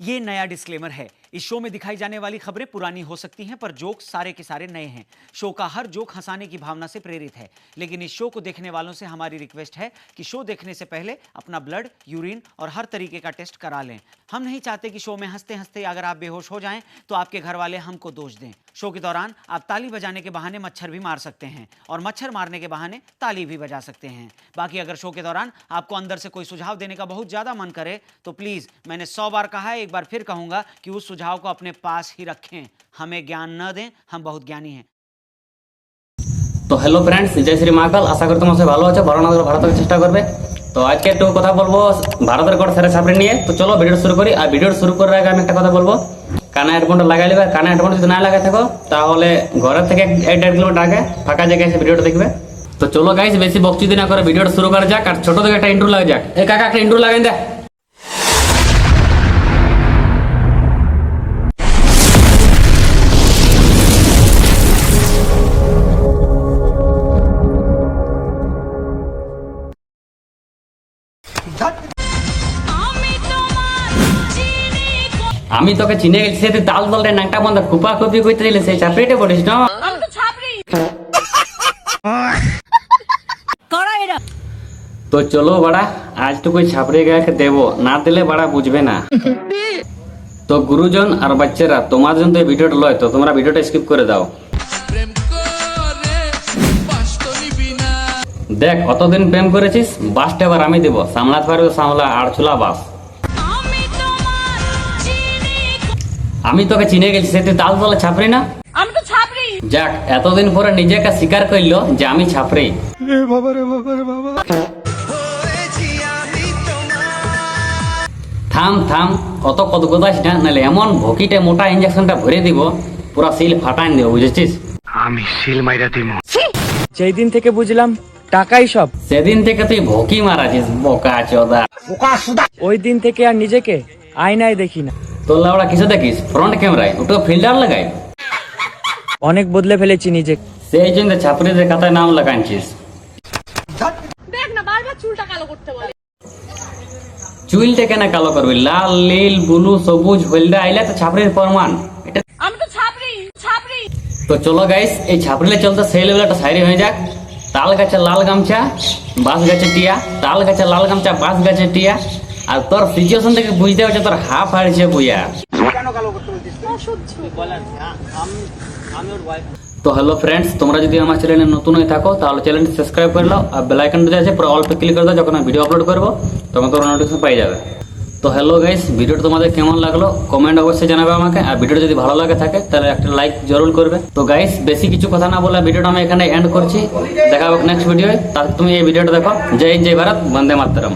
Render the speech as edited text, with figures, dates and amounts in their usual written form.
ये नया डिस्क्लेमर है। इस शो में दिखाई जाने वाली खबरें पुरानी हो सकती हैं, पर जोक सारे के सारे नए हैं। शो का हर जोक हंसाने की भावना से प्रेरित है, लेकिन इस शो को देखने वालों से हमारी रिक्वेस्ट है कि शो देखने से पहले अपना ब्लड, यूरिन और हर तरीके का टेस्ट करा लें। हम नहीं चाहते कि शो में हंसते हंसते अगर आप बेहोश हो जाएं तो आपके घर वाले हमको दोष दें। शो के दौरान आप ताली बजाने के बहाने मच्छर भी मार सकते हैं और मच्छर मारने के बहाने ताली भी बजा सकते हैं। बाकी अगर शो के दौरान आपको अंदर से कोई सुझाव देने का बहुत ज्यादा मन करे तो प्लीज, मैंने 100 बार कहा है, एक बार फिर कहूंगा कि उस सुझाव को अपने पास ही रखें। हमें ज्ञान न दें, हम बहुत ज्ञानी हैं। तो हेलो फ्रेंड्स, जय श्री महाकाल। आशा कরি তোমরা সবাই ভালো আছো, ভালো না ভালো চেষ্টা করবে। তো আজকে একটু কথা বলবো ভারতের রেকর্ড সেরা ছাপড়ি নিয়ে। তো চলো ভিডিও শুরু করি। আর ভিডিও শুরু করার আগে আমি একটা কথা বলবো, কানে হেডফোনটা লাগাই নেবে। কানে হেডফোন যদি না লাগাই থাকো তাহলে ঘরের থেকে 1-1.5 কিলোমিটার আগে ফাঁকা জায়গায় এসে ভিডিওটা দেখবে। তো চলো গাইস, বেশি বকচুদি না করে ভিডিওটা শুরু করা যাক। আর ছোট থেকে একটা ইন্ট্রো লাগা যাক। এই কাকা একটা ইন্ট্রো লাগাই দে। আমি তোকে চিনে গেছি, তুই তাল দলটা নাকটা বন্ধ কুপা কুপি কইতে দিলে সেই চাপড়িটা পড়িস না। আমি তো ছাপড়ি করা এরা। তো চলো বাড়া, আজ তো কোই ছাপড়ি গাকে দেবো, না দিলে বাড়া বুঝবে না। তো গুরুজন আর বাচ্চারা, তোমার জন্য তো এই ভিডিওটা লয়, তো তোমরা ভিডিওটা স্কিপ করে দাও। দেখ, অতদিন প্রেম করেছিস, বাসটা এবার আমি দেবো, সামলাতে পারবে সামলা আড়ছুলা বাস। আমি তোকে চিনে গেছি, তুই তাল দলে ছাপড়ি না। আমি তো ছাপড়ি। যাক, এতদিন পরে নিজেকে স্বীকার করলো যে আমি ছাপড়ি। থাম থাম, অত কত কথাস না, নাহলে এমন ভকিটে মোটা ইঞ্জেকশনটা ভরে দিব, পুরা সিল ফাটাই দিব, বুঝেছিস? আমি সিল মাইরা দিব। যেই দিন থেকে বুঝলাম টাকাই সব, সেদিন থেকে তুই ভকি মারাছিস বোকা চোদা। ওই দিন থেকে আর নিজেকে আয়নায় দেখি না। তোর লাউড়া কিসে দেখিস? ফ্রন্ট ক্যামেরায়, ওটা ফিল্টার লাগাই। অনেক বদলে ফেলেছি নিজেকে। সেই জন্য ছাপড়িদের খাতায় নাম লাগাইছিস। দেখ না, বারবার চুলটা কালো করতে বলে। চুলটা কেন কালো করবি? লাল, নীল, ব্লু, সবুজ, হলদা আইলে তো ছাপড়ির প্রমাণ। এটা আমি তো ছাপড়ি ছাপড়ি। তো চলো গাইস, এই ছাপড়িলে চলতে সেই লেভেলটা সাইরি হয়ে যাক। তাল গাছে লাল গামছা, বাঁশ গাছে টিয়া। তাল গাছে লাল গামছা, বাঁশ গাছে টিয়া। আর তোর সিচুয়েশন থেকে বুঝতে পারছে তোর হাফ হারিয়েছে বুয়া। তো হ্যালো ফ্রেন্ডস, তোমরা যদি আমার চ্যানেলে নতুন হয়ে থাকো তাহলে চ্যানেলটি সাবস্ক্রাইব করে নাও, আর বেল আইকনটা আছে পুরো অল পে ক্লিক করে দাও। যখন আমি ভিডিও আপলোড করবো তখন তোমরা নোটিফিকেশন পেয়ে যাবে। তো হ্যালো গাইস, ভিডিওটা তোমাদের কেমন লাগলো কমেন্ট অবশ্যই জানাবে আমাকে। আর ভিডিওটা যদি ভালো লাগে থাকে তাহলে একটা লাইক জরুর করবে। তো গাইস, বেশি কিছু কথা না বলে ভিডিওটা আমি এখানে এন্ড করছি। দেখা হবে নেক্সট ভিডিও। তাহলে তুমি এই ভিডিওটা দেখো। জয় জয় ভারত, বন্দে মাতরম।